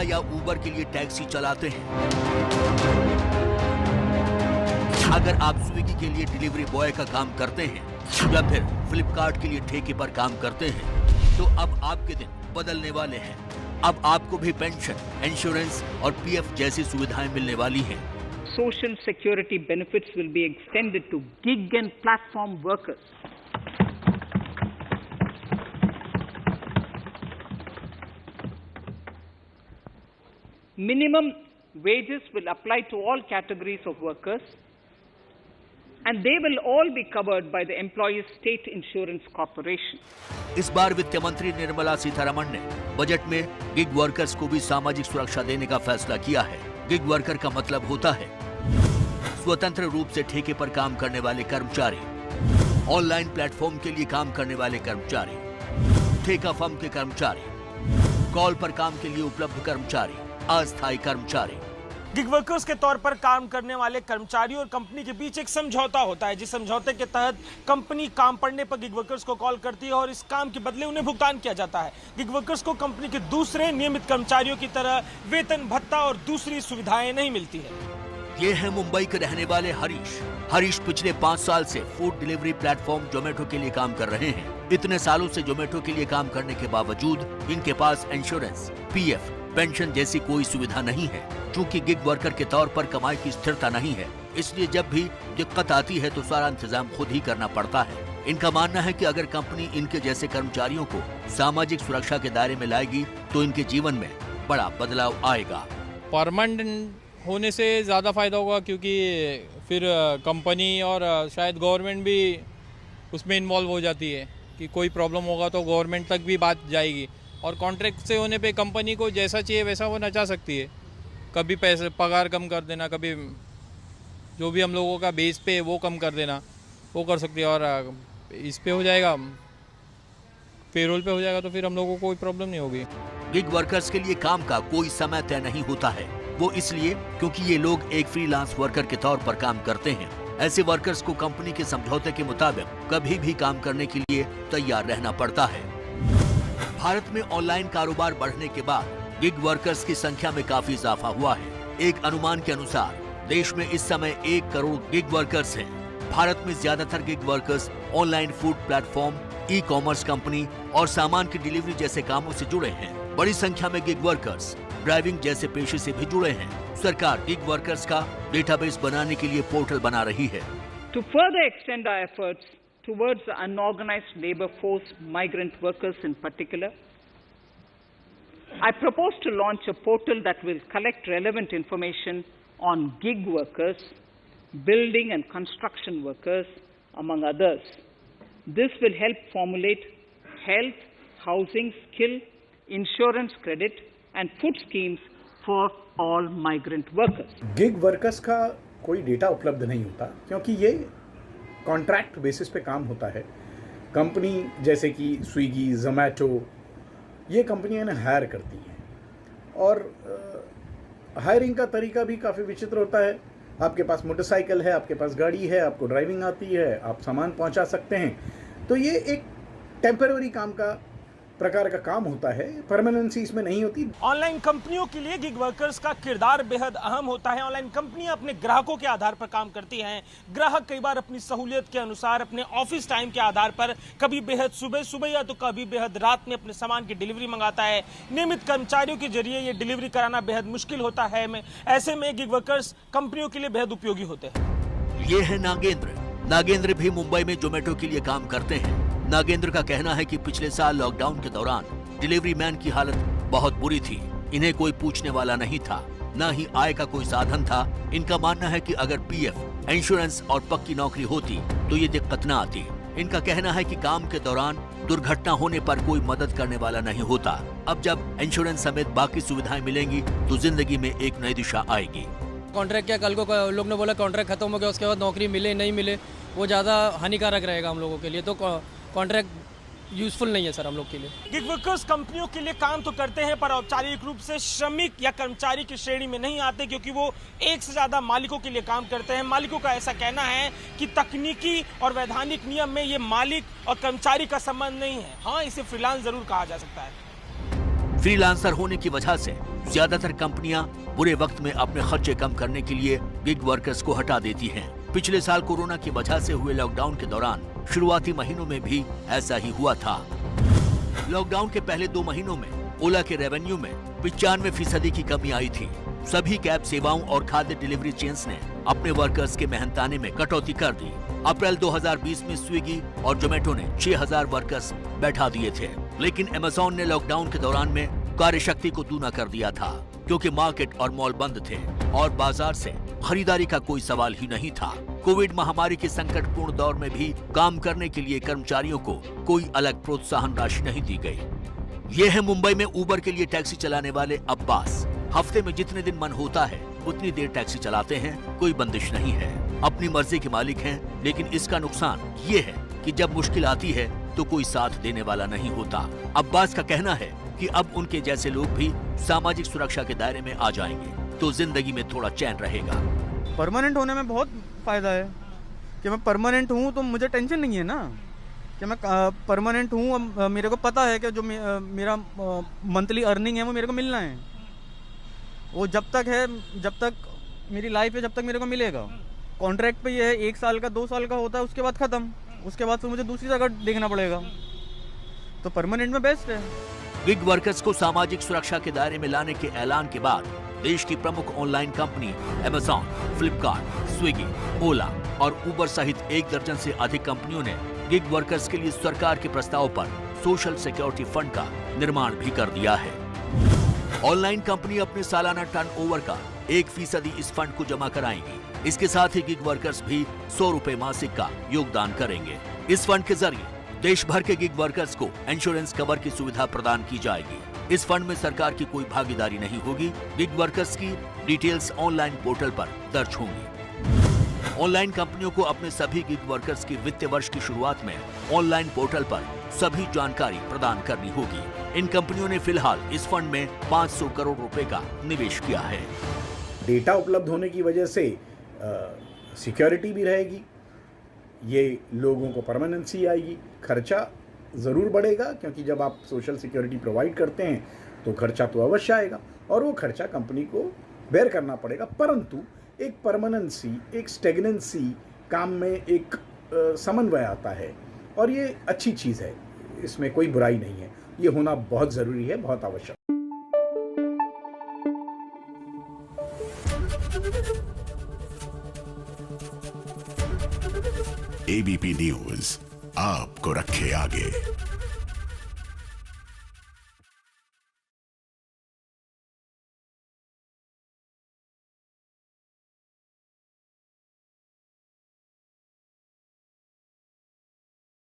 ओला या उबर के लिए टैक्सी चलाते हैं, अगर आप स्विगी के लिए डिलीवरी बॉय का काम करते हैं या फिर फ्लिपकार्ट के लिए ठेके पर काम करते हैं, तो अब आपके दिन बदलने वाले हैं। अब आपको भी पेंशन, इंश्योरेंस और पीएफ जैसी सुविधाएं मिलने वाली हैं। Social security benefits will be extended to gig and platform workers. Minimum wages will apply to all categories of workers, and they will all be covered by the Employees State Insurance Corporation. इस बार वित्त मंत्री निर्मला सीतारमण ने budget में gig workers को भी सामाजिक सुरक्षा देने का फैसला किया है। गिग वर्कर का मतलब होता है स्वतंत्र रूप से ठेके पर काम करने वाले कर्मचारी, ऑनलाइन प्लेटफॉर्म के लिए काम करने वाले कर्मचारी, ठेका फर्म के कर्मचारी, कॉल पर काम के लिए उपलब्ध कर्मचारी, अस्थायी कर्मचारी। गिग वर्कर्स के तौर पर काम करने वाले कर्मचारियों और कंपनी के बीच एक समझौता होता है, जिस समझौते के तहत कंपनी काम पड़ने पर गिग वर्कर्स को कॉल करती है और इस काम के बदले उन्हें भुगतान किया जाता है। गिग वर्कर्स को कंपनी के दूसरे नियमित कर्मचारियों की तरह वेतन भत्ता और दूसरी सुविधाएं नहीं मिलती है। ये है मुंबई के रहने वाले हरीश। हरीश पिछले 5 साल से फूड डिलीवरी प्लेटफॉर्म जोमेटो के लिए काम कर रहे हैं। इतने सालों से जोमेटो के लिए काम करने के बावजूद इनके पास इंश्योरेंस, पीएफ, पेंशन जैसी कोई सुविधा नहीं है। चूंकि गिग वर्कर के तौर पर कमाई की स्थिरता नहीं है, इसलिए जब भी दिक्कत आती है तो सारा इंतजाम खुद ही करना पड़ता है। इनका मानना है कि अगर कंपनी इनके जैसे कर्मचारियों को सामाजिक सुरक्षा के दायरे में लाएगी तो इनके जीवन में बड़ा बदलाव आएगा। परमानेंट होने से ज़्यादा फायदा होगा, क्योंकि फिर कंपनी और शायद गवर्नमेंट भी उसमें इन्वॉल्व हो जाती है कि कोई प्रॉब्लम होगा तो गवर्नमेंट तक भी बात जाएगी। और कॉन्ट्रैक्ट से होने पे कंपनी को जैसा चाहिए वैसा वो नचा सकती है। कभी पैसे पगार कम कर देना, कभी जो भी हम लोगों का बेस पे वो कम कर देना, वो कर सकती है। और इस पे हो जाएगा, पेरोल पे हो जाएगा, तो फिर हम लोगों को कोई प्रॉब्लम नहीं होगी। गिग वर्कर्स के लिए काम का कोई समय तय नहीं होता है। वो इसलिए क्योंकि ये लोग एक फ्रीलांस वर्कर के तौर पर काम करते हैं। ऐसे वर्कर्स को कंपनी के समझौते के मुताबिक कभी भी काम करने के लिए तैयार रहना पड़ता है। भारत में ऑनलाइन कारोबार बढ़ने के बाद गिग वर्कर्स की संख्या में काफी इजाफा हुआ है। एक अनुमान के अनुसार देश में इस समय 1 करोड़ गिग वर्कर्स हैं। भारत में ज्यादातर gig workers online food platform, e commerce company और सामान की डिलीवरी जैसे कामों से जुड़े हैं। बड़ी संख्या में गिग वर्कर्स ड्राइविंग जैसे पेशे से भी जुड़े हैं। सरकार गिग वर्कर्स का डेटाबेस बनाने के लिए पोर्टल बना रही है। To further extend our efforts towards the unorganized labor force, migrant workers in particular, I propose to launch a portal that will collect relevant information on gig workers, building and construction workers, among others. This will help formulate health, housing, skill, insurance credit and food schemes for all migrant workers. Gig workers का कोई data उपलब्ध नहीं होता, क्योंकि ये contract basis पे काम होता है। कंपनी जैसे कि स्विगी, जोमेटो, ये कंपनियां इन्हें हायर करती हैं और हायरिंग का तरीका भी काफ़ी विचित्र होता है। आपके पास मोटरसाइकिल है, आपके पास गाड़ी है, आपको ड्राइविंग आती है, आप सामान पहुंचा सकते हैं, तो ये एक टेम्पररी काम का प्रकार का काम होता है, परमानेंसी इसमें नहीं होती। ऑनलाइन कंपनियों के लिए गिग वर्कर्स का किरदार बेहद अहम होता है। ऑनलाइन कंपनियां अपने ग्राहकों के आधार पर काम करती हैं। ग्राहक कई बार अपनी सहूलियत के अनुसार अपने ऑफिस टाइम के आधार पर कभी बेहद सुबह या तो कभी बेहद रात में अपने सामान की डिलीवरी मंगाता है। नियमित कर्मचारियों के जरिए ये डिलीवरी कराना बेहद मुश्किल होता है। ऐसे में गिग वर्कर्स कंपनियों के लिए बेहद उपयोगी होते हैं। ये है नागेंद्र। नागेंद्र भी मुंबई में जोमेटो के लिए काम करते हैं। नागेंद्र का कहना है कि पिछले साल लॉकडाउन के दौरान डिलीवरी मैन की हालत बहुत बुरी थी। इन्हें कोई पूछने वाला नहीं था, न ही आय का कोई साधन था। इनका मानना है कि अगर पीएफ, इंश्योरेंस और पक्की नौकरी होती तो ये दिक्कत न आती। इनका कहना है कि काम के दौरान दुर्घटना होने पर कोई मदद करने वाला नहीं होता। अब जब इंश्योरेंस समेत बाकी सुविधाएं मिलेंगी तो जिंदगी में एक नई दिशा आएगी। कॉन्ट्रैक्ट क्या, कल को लोग ने बोला कॉन्ट्रैक्ट खत्म हो गया, उसके बाद नौकरी मिले नहीं मिले, वो ज़्यादा हानिकारक रहेगा हम लोगों के लिए। तो कॉन्ट्रैक्ट यूजफुल नहीं है सर हम लोग के लिए। गिग वर्कर्स कंपनियों के लिए काम तो करते हैं पर औपचारिक रूप से श्रमिक या कर्मचारी की श्रेणी में नहीं आते, क्योंकि वो एक से ज्यादा मालिकों के लिए काम करते हैं। मालिकों का ऐसा कहना है कि तकनीकी और वैधानिक नियम में ये मालिक और कर्मचारी का संबंध नहीं है। हाँ, इसे फ्रीलांस जरूर कहा जा सकता है। फ्रीलांसर होने की वजह से ज्यादातर कंपनियां बुरे वक्त में अपने खर्चे कम करने के लिए गिग वर्कर्स को हटा देती हैं। पिछले साल कोरोना की वजह से हुए लॉकडाउन के दौरान शुरुआती महीनों में भी ऐसा ही हुआ था। लॉकडाउन के पहले 2 महीनों में ओला के रेवेन्यू में 95% की कमी आई थी। सभी कैब सेवाओं और खाद्य डिलीवरी चेन्स ने अपने वर्कर्स के मेहनताने में कटौती कर दी। अप्रैल 2020 में स्विगी और जोमेटो ने 6000 वर्कर्स बैठा दिए थे, लेकिन अमेज़न ने लॉकडाउन के दौरान में कार्यशक्ति को दूना कर दिया था, क्योंकि मार्केट और मॉल बंद थे और बाजार से खरीदारी का कोई सवाल ही नहीं था। कोविड महामारी के संकटपूर्ण दौर में भी काम करने के लिए कर्मचारियों को कोई अलग प्रोत्साहन राशि नहीं दी गई। ये है मुंबई में उबर के लिए टैक्सी चलाने वाले अब्बास। हफ्ते में जितने दिन मन होता है उतनी देर टैक्सी चलाते हैं, कोई बंदिश नहीं है। अपनी मर्जी के मालिक हैं, लेकिन इसका नुकसान ये है कि जब मुश्किल आती है तो कोई साथ देने वाला नहीं होता। अब्बास का कहना है कि अब उनके जैसे लोग भी सामाजिक सुरक्षा के दायरे में आ जाएंगे तो जिंदगी में थोड़ा चैन रहेगा। परमानेंट होने में बहुत फायदा है कि मैं परमानेंट हूँ तो मुझे टेंशन नहीं है ना कि मैं परमानेंट हूँ। मेरे को पता है कि जो मेरा मंथली अर्निंग है वो मेरे को मिलना है। वो जब तक है, जब तक मेरी लाइफ है, जब तक मेरे को मिलेगा। कॉन्ट्रैक्ट पे ये है 1 साल का 2 साल का होता है, उसके बाद खत्म। उसके बाद फिर मुझे दूसरी जगह देखना पड़ेगा। तो परमानेंट में बेस्ट है। गिग वर्कर्स को सामाजिक सुरक्षा के दायरे में लाने के ऐलान के बाद देश की प्रमुख online company Amazon, Flipkart, Swiggy, Ola और उबर सहित 1 दर्जन से अधिक कंपनियों ने गिग वर्कर्स के लिए सरकार के प्रस्ताव पर सोशल सिक्योरिटी फंड का निर्माण भी कर दिया है। ऑनलाइन कंपनी अपने सालाना टर्नओवर का 1% इस फंड को जमा कराएंगी। इसके साथ ही गिग वर्कर्स भी 100 रुपए मासिक का योगदान करेंगे। इस फंड के जरिए देश भर के गिग वर्कर्स को इंश्योरेंस कवर की सुविधा प्रदान की जाएगी। इस फंड में सरकार की कोई भागीदारी नहीं होगी। गिग वर्कर्स की डिटेल्स ऑनलाइन पोर्टल पर दर्ज होंगी। ऑनलाइन कंपनियों को अपने सभी गिग वर्कर्स की वित्तीय वर्ष की शुरुआत में ऑनलाइन पोर्टल पर सभी जानकारी प्रदान करनी होगी। इन कंपनियों ने फिलहाल इस फंड में 500 करोड़ रुपए का निवेश किया है। डेटा उपलब्ध होने की वजह से सिक्योरिटी भी रहेगी, ये लोगों को परमानेंसी आएगी। खर्चा ज़रूर बढ़ेगा, क्योंकि जब आप सोशल सिक्योरिटी प्रोवाइड करते हैं तो खर्चा तो अवश्य आएगा और वो खर्चा कंपनी को बेयर करना पड़ेगा। परंतु एक परमानेंसी, एक स्टेगनेंसी, काम में एक समन्वय आता है और ये अच्छी चीज़ है। इसमें कोई बुराई नहीं है। ये होना बहुत ज़रूरी है, बहुत आवश्यक। एबीपी न्यूज़ आपको रखे आगे।